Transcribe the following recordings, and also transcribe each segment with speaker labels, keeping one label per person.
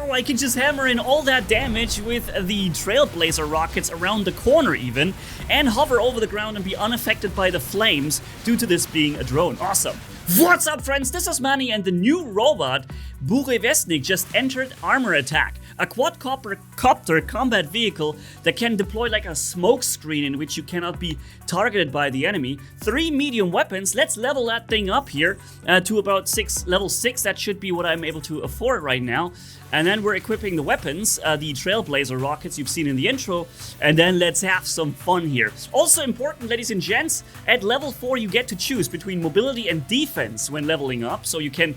Speaker 1: Wow, I can just hammer in all that damage with the Trailblazer rockets around the corner even, and hover over the ground and be unaffected by the flames due to this being a drone. Awesome. What's up, friends? This is Manni, and the new robot Burevestnik just entered Armor Attack, a quadcopter combat vehicle that can deploy like a smoke screen in which you cannot be targeted by the enemy. 3 medium weapons. Let's level that thing up here to about level 6. That should be what I'm able to afford right now. And then we're equipping the weapons, the Trailblazer rockets you've seen in the intro, and then let's have some fun here. Also important, ladies and gents, at level 4 you get to choose between mobility and defense when leveling up, so you can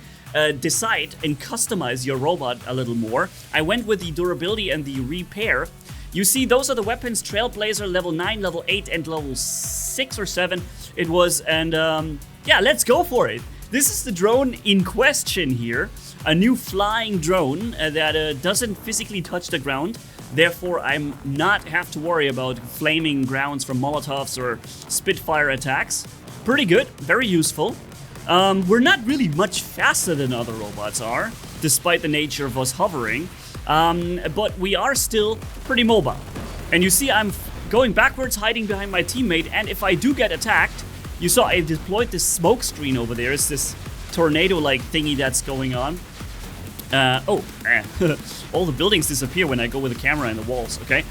Speaker 1: decide and customize your robot a little more. I went with the durability and the repair. You see, those are the weapons: Trailblazer, level 9, level 8, and level 6 or 7 it was, and yeah, let's go for it. This is the drone in question here. A new flying drone that doesn't physically touch the ground. Therefore, I'm not have to worry about flaming grounds from Molotovs or Spitfire attacks. Pretty good, very useful. We're not really much faster than other robots are, despite the nature of us hovering. But we are still pretty mobile. And you see, I'm going backwards, hiding behind my teammate, and if I do get attacked, you saw I deployed this smoke screen over there. It's this tornado-like thingy that's going on. All the buildings disappear when I go with the camera and the walls, okay?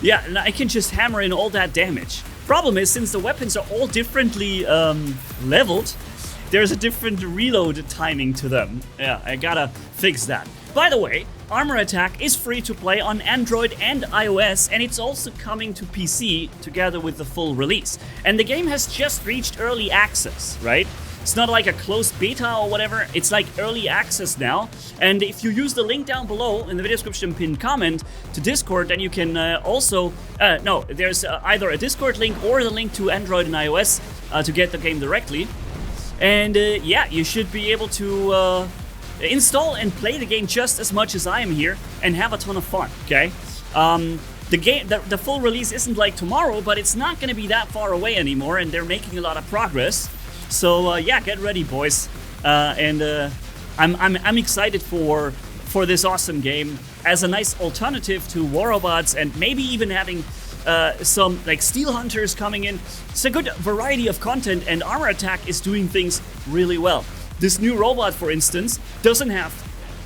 Speaker 1: Yeah, and I can just hammer in all that damage. Problem is, since the weapons are all differently leveled, there's a different reload timing to them. Yeah, I gotta fix that. By the way, Armor Attack is free to play on Android and iOS, and it's also coming to PC together with the full release. And the game has just reached early access, right? It's not like a closed beta or whatever, it's like early access now. And if you use the link down below in the video description pinned comment to Discord, then you can there's either a Discord link or the link to Android and iOS to get the game directly. And yeah, you should be able to install and play the game just as much as I am here and have a ton of fun, okay? The full release isn't like tomorrow, but it's not going to be that far away anymore, and they're making a lot of progress. So yeah, get ready, boys, and I'm excited for this awesome game as a nice alternative to War Robots, and maybe even having some like Steel Hunters coming in. It's a good variety of content, and Armor Attack is doing things really well. This new robot, for instance, doesn't have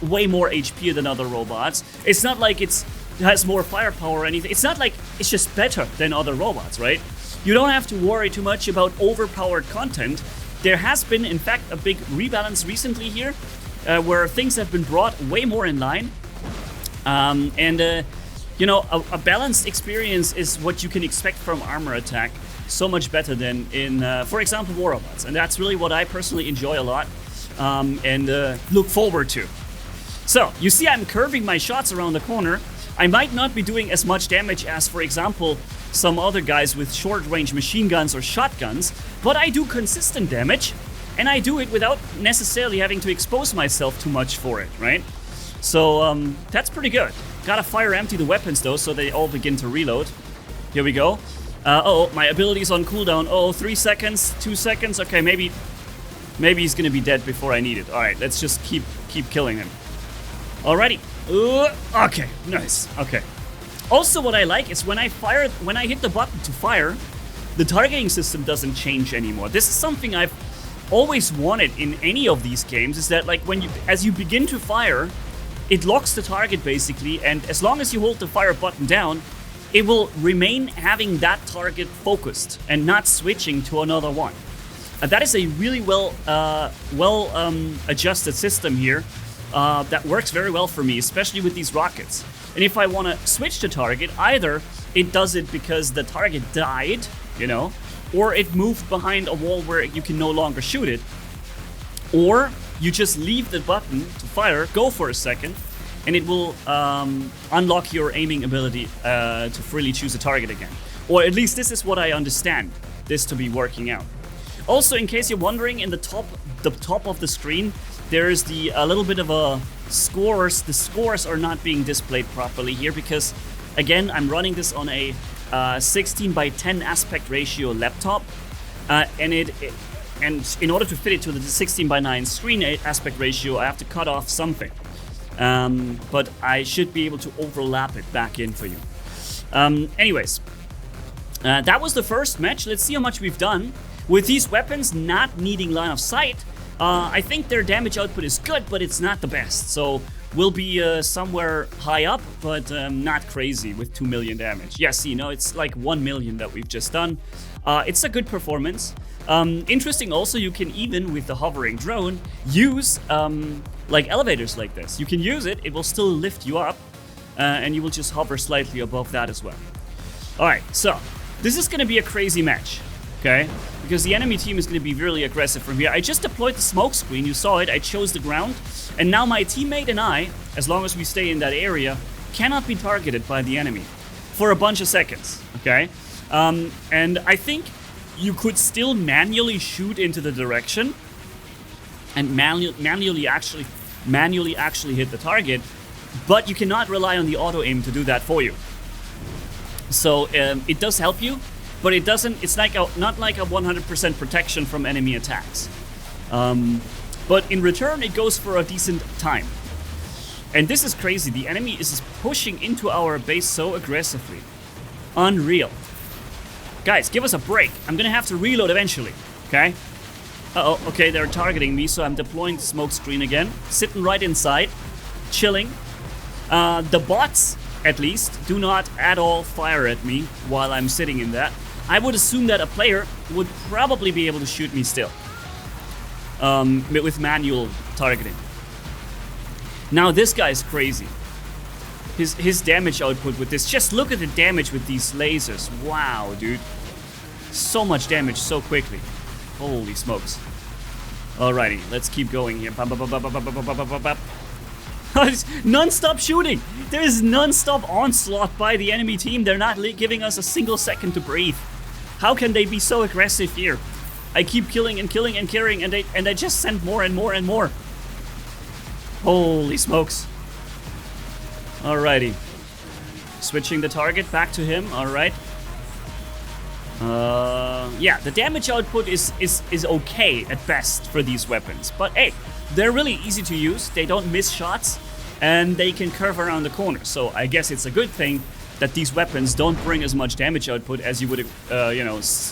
Speaker 1: way more HP than other robots. It's not like it has more firepower or anything. It's not like it's just better than other robots, right? You don't have to worry too much about overpowered content. There has been, in fact, a big rebalance recently here, where things have been brought way more in line. You know, a balanced experience is what you can expect from Armor Attack, so much better than in, for example, War Robots. And that's really what I personally enjoy a lot and look forward to. So, you see I'm curving my shots around the corner. I might not be doing as much damage as, for example, some other guys with short-range machine guns or shotguns, but I do consistent damage, and I do it without necessarily having to expose myself too much for it, right? So, that's pretty good. Gotta fire empty the weapons, though, so they all begin to reload. Here we go. My ability's on cooldown. 3 seconds, 2 seconds. Okay, maybe he's gonna be dead before I need it. Alright, let's just keep killing him. Alrighty. Okay, nice. Okay. Also, what I like is when I hit the button to fire, the targeting system doesn't change anymore. This is something I've always wanted in any of these games, is that like as you begin to fire, it locks the target basically, and as long as you hold the fire button down, it will remain having that target focused and not switching to another one. That is a really well adjusted system here that works very well for me, especially with these rockets. And if I want to switch the target, either it does it because the target died, you know, or it moved behind a wall where you can no longer shoot it, or you just leave the button to fire, go for a second, and it will unlock your aiming ability to freely choose a target again. Or at least this is what I understand this to be working out. Also, in case you're wondering, in the top of the screen, there is a little bit of a scores. The scores are not being displayed properly here because, again, I'm running this on a 16:10 aspect ratio laptop, and in order to fit it to the 16:9 screen aspect ratio, I have to cut off something. but I should be able to overlap it back in for you. Anyways, that was the first match. Let's see how much we've done. With these weapons not needing line of sight, I think their damage output is good, but it's not the best. So we'll be somewhere high up, but not crazy with 2 million damage. Yes, you know, it's like 1 million that we've just done. It's a good performance. Interesting also, you can even, with the hovering drone, use like elevators like this. You can use it, it will still lift you up, and you will just hover slightly above that as well. Alright, so this is going to be a crazy match, okay? Because the enemy team is going to be really aggressive from here. I just deployed the smoke screen, you saw it, I chose the ground, and now my teammate and I, as long as we stay in that area, cannot be targeted by the enemy for a bunch of seconds, okay? And I think you could still manually shoot into the direction and manually actually hit the target, but you cannot rely on the auto aim to do that for you. So it does help you, but it doesn't. It's like not like a 100% protection from enemy attacks. But in return, it goes for a decent time. And this is crazy. The enemy is pushing into our base so aggressively. Unreal. Guys, give us a break. I'm gonna have to reload eventually, okay? Uh-oh, okay, they're targeting me, so I'm deploying the smoke screen again. Sitting right inside, chilling. The bots, at least, do not at all fire at me while I'm sitting in that. I would assume that a player would probably be able to shoot me still. With manual targeting. Now this guy's crazy. His damage output with this, just look at the damage with these lasers. Wow, dude. So much damage so quickly. Holy smokes. Alrighty, let's keep going here. Non-stop shooting. There is non-stop onslaught by the enemy team. They're not giving us a single second to breathe. How can they be so aggressive here? I keep killing and killing and carrying, and they just send more and more and more. Holy smokes. Alrighty. Switching the target back to him. Alright. Yeah, the damage output is okay at best for these weapons. But hey, they're really easy to use. They don't miss shots, and they can curve around the corner. So I guess it's a good thing that these weapons don't bring as much damage output as you would,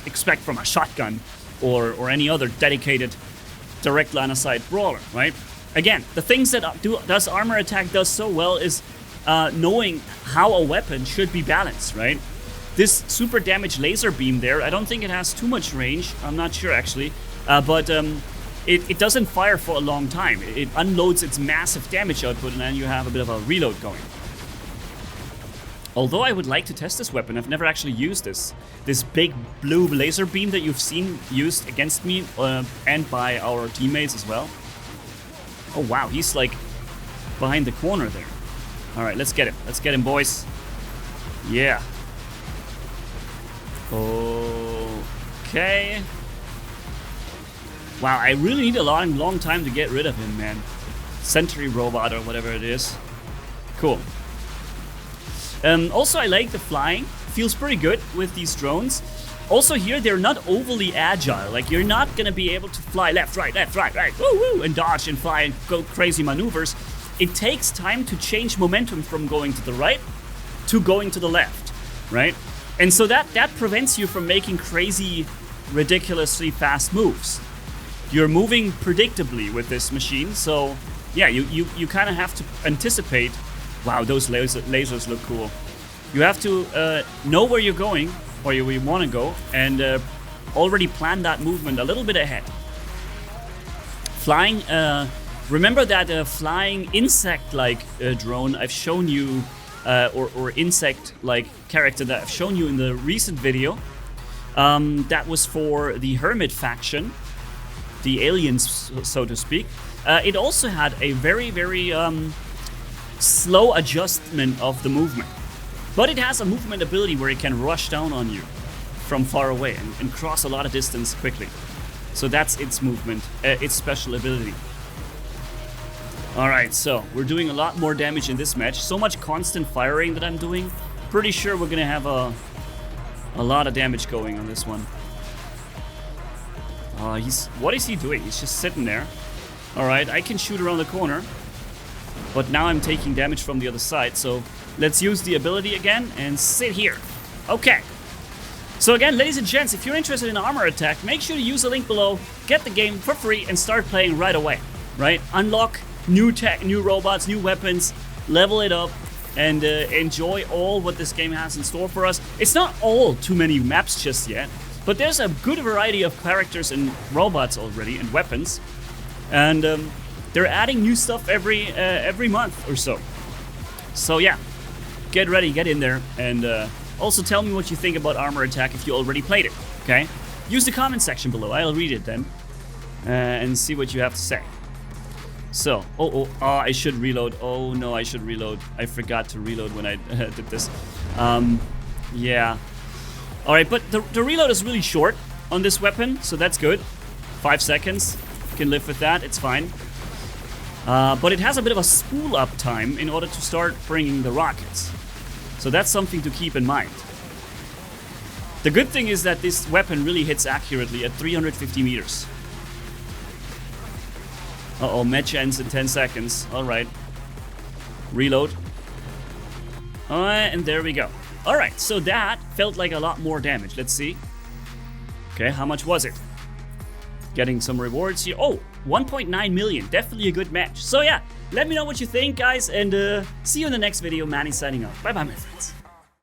Speaker 1: expect from a shotgun or any other dedicated direct line of sight brawler, right? Again, the things that does armor attack does so well is knowing how a weapon should be balanced, right? This super damage laser beam there, I don't think it has too much range. I'm not sure actually, but it doesn't fire for a long time. It unloads its massive damage output, and then you have a bit of a reload going. Although I would like to test this weapon, I've never actually used this big blue laser beam that you've seen used against me and by our teammates as well. Oh wow, he's like behind the corner there. All right, let's get him. Let's get him, boys. Yeah. Okay. Wow, I really need a long time to get rid of him, man. Sentry robot or whatever it is. Cool. Also, I like the flying. Feels pretty good with these drones. Also here, they're not overly agile. Like, you're not gonna be able to fly left, right, woo, woo, and dodge and fly and go crazy maneuvers. It takes time to change momentum from going to the right to going to the left, right? And so that prevents you from making crazy, ridiculously fast moves. You're moving predictably with this machine, so yeah, you kind of have to anticipate. Wow, those lasers look cool. You have to know where you're going, or where you want to go, and already plan that movement a little bit ahead. Flying, remember that flying insect-like drone I've shown you, or insect-like character that I've shown you in the recent video. That was for the Hermit faction, the aliens, so to speak. It also had a very, very slow adjustment of the movement. But it has a movement ability where it can rush down on you from far away and cross a lot of distance quickly. So that's its movement, its special ability. Alright, so we're doing a lot more damage in this match. So much constant firing that I'm doing. Pretty sure we're gonna have a lot of damage going on this one. What is he doing? He's just sitting there. Alright, I can shoot around the corner. But now I'm taking damage from the other side, so let's use the ability again and sit here. Okay. So again, ladies and gents, if you're interested in armor attack, make sure to use the link below, get the game for free, and start playing right away, right? Unlock new tech, new robots, new weapons, level it up, and enjoy all what this game has in store for us. It's not all too many maps just yet, but there's a good variety of characters and robots already, and weapons. And they're adding new stuff every month or so. So yeah, get ready, get in there, and also tell me what you think about armor attack if you already played it, okay? Use the comment section below, I'll read it then, and see what you have to say. So, I should reload. Oh no, I should reload. I forgot to reload when I did this. Yeah. Alright, but the reload is really short on this weapon, so that's good. 5 seconds, can live with that, it's fine. But it has a bit of a spool up time in order to start bringing the rockets. So that's something to keep in mind. The good thing is that this weapon really hits accurately at 350 meters. Uh-oh, match ends in 10 seconds. Alright. Reload. Alright, and there we go. Alright, so that felt like a lot more damage. Let's see. Okay, how much was it? Getting some rewards here. Oh, 1.9 million. Definitely a good match. So yeah, let me know what you think, guys, and see you in the next video. Manni signing off. Bye-bye, my friends.